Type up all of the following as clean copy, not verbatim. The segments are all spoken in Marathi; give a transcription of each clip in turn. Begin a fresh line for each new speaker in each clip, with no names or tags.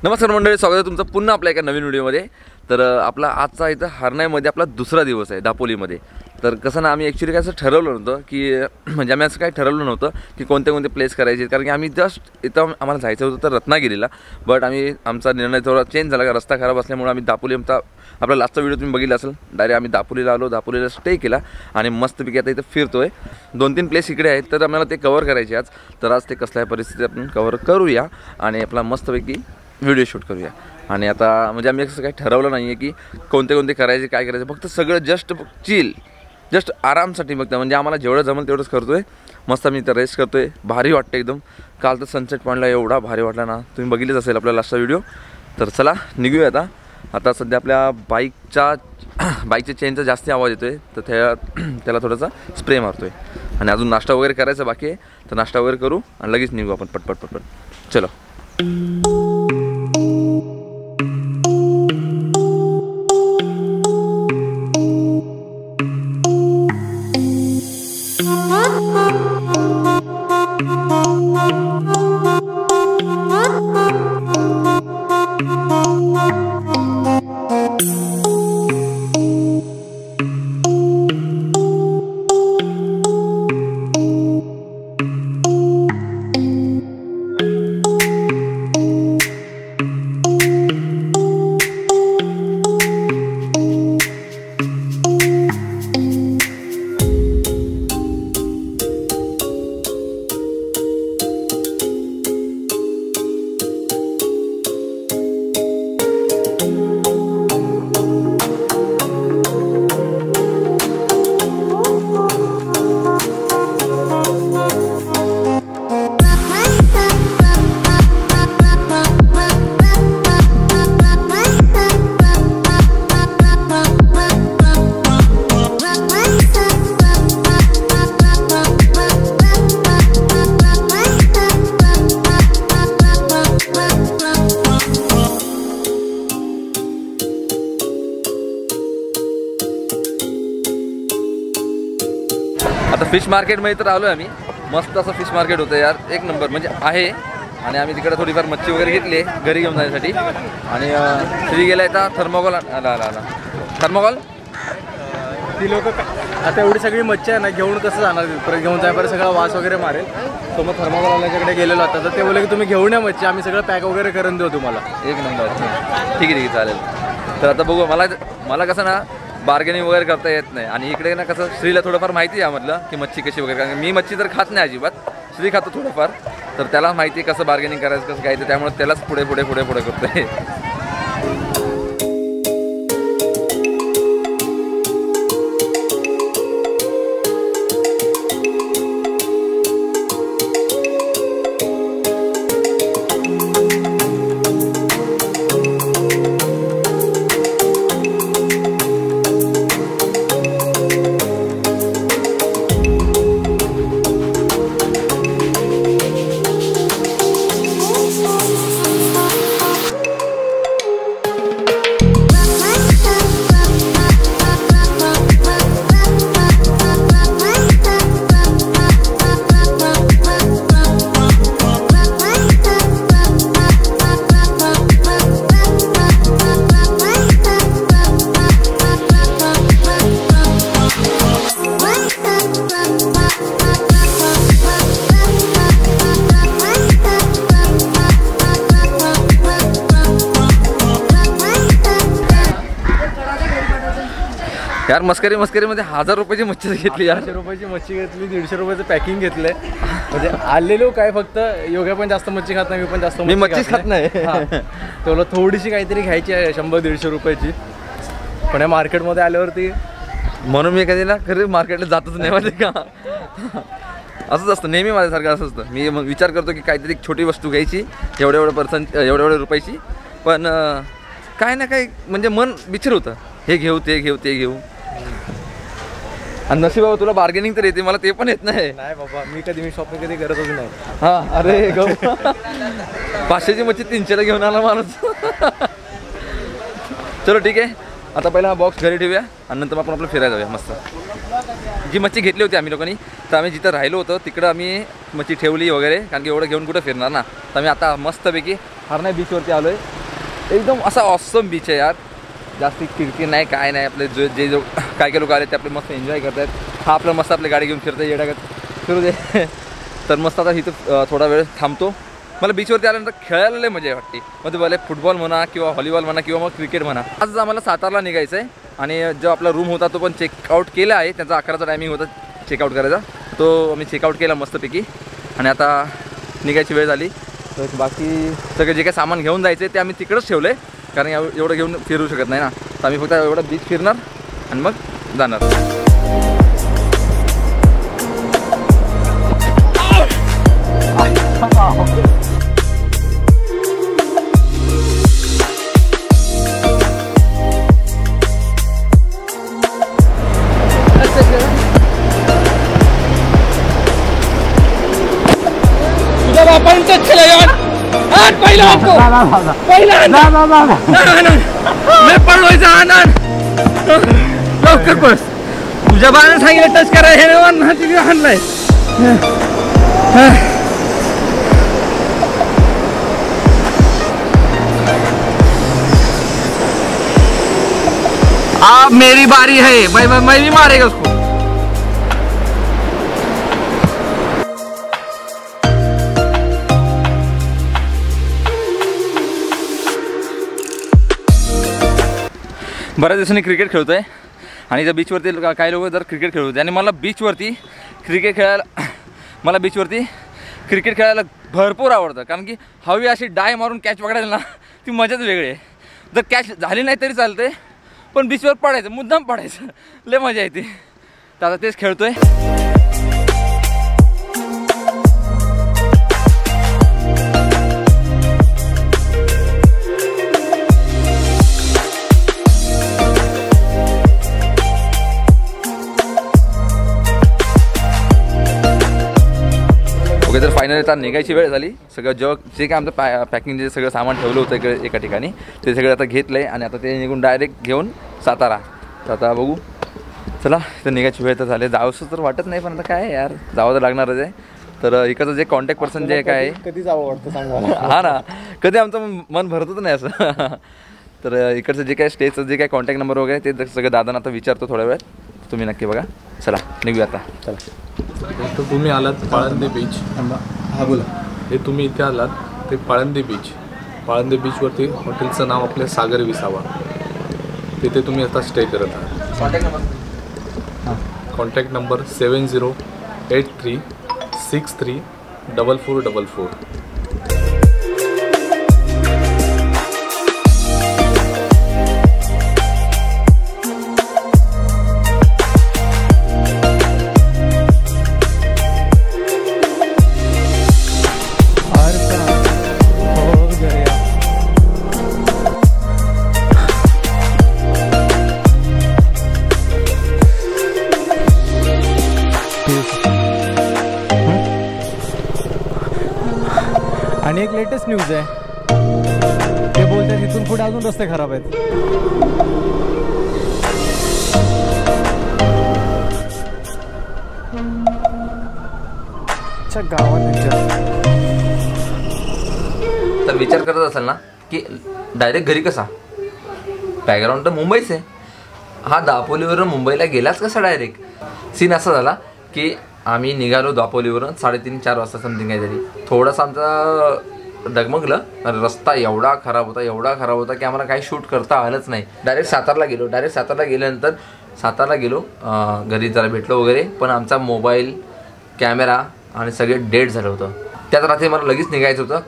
नमस्कार मंडळी, स्वागत आहे तुमचं पुन्हा आपल्या एका नवीन व्हिडिओमध्ये। तर आपला आजचा इथं हरणाईमध्ये आपला दुसरा दिवस आहे दापोलीमध्ये। तर कसं ना, आम्ही ॲक्च्युली काय असं ठरवलं नव्हतं की म्हणजे आम्ही असं काही ठरवलं नव्हतं की कोणते कोणते प्लेस करायचे, कारण की आम्ही जस्ट इथं आम्हाला जायचं होतं तर रत्नागिरीला, बट आमचा निर्णय थोडा चेंज झाला का रस्ता खराब असल्यामुळे आम्ही दापोली आपला लास्टचा व्हिडिओ तुम्ही बघितला असेल, डायरेक्ट आम्ही दापोलीला आलो, दापोलीला स्टे केला आणि मस्तपैकी आता इथं फिरतोय। 2-3 प्लेस इकडे आहेत तर आम्हाला ते कव्हर करायचे आज। तर आज ते कसल्या परिस्थितीत आपण कव्हर करूया आणि आपला मस्तपैकी व्हिडिओ शूट करूया। आणि आता म्हणजे आम्ही असं काही ठरवलं नाही आहे की कोणते कोणते करायचे काय करायचं, फक्त सगळं जस्ट आरामसाठी बघता, म्हणजे आम्हाला जेवढं जमेल तेवढंच करतोय। मस्त आम्ही इथं रेस्ट करतोय, भारी वाटतं एकदम। काल तर सनसेट पॉईंटला एवढा भारी वाटला ना, तुम्ही बघितलंच असेल आपला लास्टचा व्हिडिओ। तर चला निघूया आता सध्या आपल्या बाईकच्या चेनचा जास्त आवाज येतोय, तर त्याला थोडासा स्प्रे मारतोय आणि अजून नाश्ता वगैरे करायचा बाकी आहे। तर नाश्ता वगैरे करू आणि लगेच निघू आपण पटपट चलो। आता फिश मार्केटमध्ये तर आलो आहे आम्ही। मस्त असं फिश मार्केट होतं यार, एक नंबर म्हणजे आहे। आणि आम्ही तिकडे थोडीफार मच्छी वगैरे घेतली घरी घेऊन जाण्यासाठी। आणि श्री गेला आहे थर्मोकॉल आला थर्मोकॉल।
ती लोक आता एवढी सगळी मच्छी आहे ना, घेऊन कसं जाणार, परत घेऊन जायपर्यंत सगळा वास वगैरे मारेल। तो मग थर्मोकॉलवाल्याकडे गेलेलो आता, तर ते बोलले की तुम्ही घेऊन या मच्छी, आम्ही सगळं पॅक वगैरे करून देऊ तुम्हाला।
एक नंबर, ठीक आहे चालेल। तर आता बघू, मला कसं ना बार्गेनिंग वगैरे करता येत नाही, आणि इकडे ना कसं श्रीला थोडंफार माहिती आहे यामधलं की मच्छी कशी वगैरे, कारण मी मच्छी तर खात नाही अजिबात, श्री खातो थोडंफार, तर त्याला माहिती आहे कसं बार्गेनिंग करायचं कसं काय, तर त्यामुळे त्यालाच पुढे करतोय। यार मस्करीमध्ये 1000 रुपयाची मच्छी घेतली यार,
100 रुपयाची मच्छी घेतली, 150 रुपयाचं पॅकिंग घेतलंय। म्हणजे आलेलो काय, फक्त योगा पण जास्त मच्छी खात नाही, मी पण जास्त
मच्छीच खात नाही।
तुला थोडीशी काहीतरी घ्यायची आहे 100-150 रुपयाची, पण या मार्केटमध्ये आल्यावरती
म्हणून मी कधी ना खरं मार्केटला जातच नाही माहिती का। असंच असतं नेहमी माझ्यासारखं, असं असतं। मी विचार करतो की काहीतरी छोटी वस्तू घ्यायची एवढ्या रुपयाची, पण काय ना काय म्हणजे मन विचार होतं, हे घेऊ ते घेऊ। आणि नशीब बाबा तुला बार्गेनिंग तर येते, मला ते पण येत नाही।
नाही बाबा, मी शॉपिंग कधी करतच नाही।
हां, अरे गो 500ची मच्छी 300ला घेऊन आला माणूस। चलो ठीक आहे, आता पहिला हा बॉक्स घरी ठेवूया आणि नंतर आपण आपलं फिरायला जाऊया मस्त। जी मच्छी घेतली होती आम्ही लोकांनी, तर आम्ही जिथं राहिलो होतो तिकडं आम्ही मच्छी ठेवली वगैरे, कारण की एवढं घेऊन कुठं फिरणार ना। तर आम्ही आता मस्तपैकी हरणाई बीचवरती आलो आहे एकदम असा ऑसम बीच आहे यार. जास्ती खिडकी नाही काय नाही. आपले जे काय काय लोक आले ते आपले मस्त एन्जॉय करतात. हा आपलं मस्त आपली गाडी घेऊन फिरतं येडागत फिरू दे. तर मस्त आता इथं थोडा वेळ थांबतो. मला बीचवरती आल्यानंतर खेळायला लय मजा वाटते. मग भले फुटबॉल म्हणा किंवा व्हॉलीबॉल म्हणा किंवा मग क्रिकेट म्हणा. आज आम्हाला सातारला निघायचं आहे आणि जो आपला रूम होता तो पण चेकआउट केला आहे. त्याचा 11चा टायमिंग होता चेकआउट करायचा. तो आम्ही चेकआउट केला मस्तपैकी आणि आता निघायची वेळ झाली. तर बाकी सगळं जे काही सामान घेऊन जायचं आहे ते आम्ही तिकडंच ठेवलं आहे. कारण एवढं घेऊन फिरू शकत नाही ना. तर आम्ही फक्त एवढं बीच फिरणार आणि मग जाणार.
आपण चला यार आज पहिला आपको पहिला मी पडलोयचा आनंद लवकर बस. तुझ्या बाळाने सांगितलं टच करा हे ना तिथे आणलाय. अब मेरी बारी है. मैं भी मारेगा उसको.
बऱ्याच दिवसांनी क्रिकेट खेळतो आहे आणि त्या बीचवरती काही लोक जर क्रिकेट खेळत होते आणि मला बीचवरती क्रिकेट खेळायला भरपूर आवडतं. कारण की हवी अशी डाय मारून कॅच पकडायला ना ती मजाच वेगळी आहे. जर कॅच झाली नाही तरी चालते पण बीचवर पडायचं मुद्दाम पडायचं लय मजा येते. तर आता तेच खेळतो आहे. ओके तर फायनली आता निघायची वेळ झाली. सगळं जे काय आमचं पॅकिंग जे सगळं सामान ठेवलं होतं इकडे एका ठिकाणी ते सगळं आता घेतलं आहे आणि आता ते निघून डायरेक्ट घेऊन सातारा. तर आता बघू चला. तर निघायची वेळ तर झाली. जावंसं तर वाटत नाही पण आता काय यार जावं तर लागणारच आहे. तर इकडचं जे कॉन्टॅक्ट पर्सन जे काय आहे
कधी जावं वाटतं सांगा.
हा ना कधी आमचं मन भरतच नाही असं. तर इकडचं जे काय स्टेजचं जे काय कॉन्टॅक्ट नंबर वगैरे ते सगळं दादांना आता विचारतो थोड्या वेळात. तुम्ही नक्की बघा. चला निघूया आता. चला.
तर तुम्ही आलात पाळंदे बीच.
हा बोला.
हे तुम्ही इथे आलात ते पाळंदे बीच. पाळंदे बीचवरती हॉटेलचं नाव आपलं सागर विसावा. तिथे तुम्ही आता स्टे करत आहात. Contact number 7083634444.
आणि एक लेटेस्ट न्यूज आहे. ते बोलतात इथून पुढे अजून रस्ते खराब आहेत. गावात
तर विचार करत असाल ना की डायरेक्ट घरी कसा. बॅकग्राऊंड तर मुंबईच आहे. हा दापोलीवरून मुंबईला गेलाच कसा डायरेक्ट. सीन असा झाला की आम्ही निघालो दापोलीवरून 3:30-4 वाजता समथिंग काहीतरी. थोडंसं आमचा डगमगलं. रस्ता एवढा खराब होता की आम्हाला काही शूट करता आलंच नाही. डायरेक्ट सातारला गेल्यानंतर सातारला गेलो. घरी जरा भेटलो वगैरे पण आमचा मोबाईल कॅमेरा आणि सगळे डेट झालं होतं. त्यात रात्री मला लगेच निघायचं होतं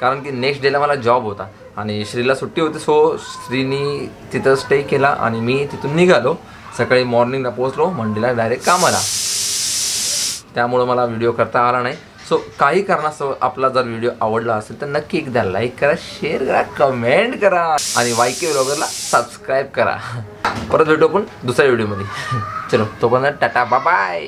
कारण की नेक्स्ट डेला मला जॉब होता आणि श्रीला सुट्टी होती. सो श्रीनी तिथं स्टे केला आणि मी तिथून निघालो. सकाळी मॉर्निंगला पोहोचलो. मंडेला डायरेक्ट कामाला. त्यामुळं मला व्हिडिओ करता आला नाही. सो काही कारणास्तव आपला जर व्हिडिओ आवडला असेल तर नक्की एकदा लाईक करा, शेअर करा, कमेंट करा आणि YK व्लॉगरला सबस्क्राईब करा. परत भेटू आपण दुसऱ्या व्हिडिओमध्ये. चलो तोपर्यंत टाटा बाय बाय.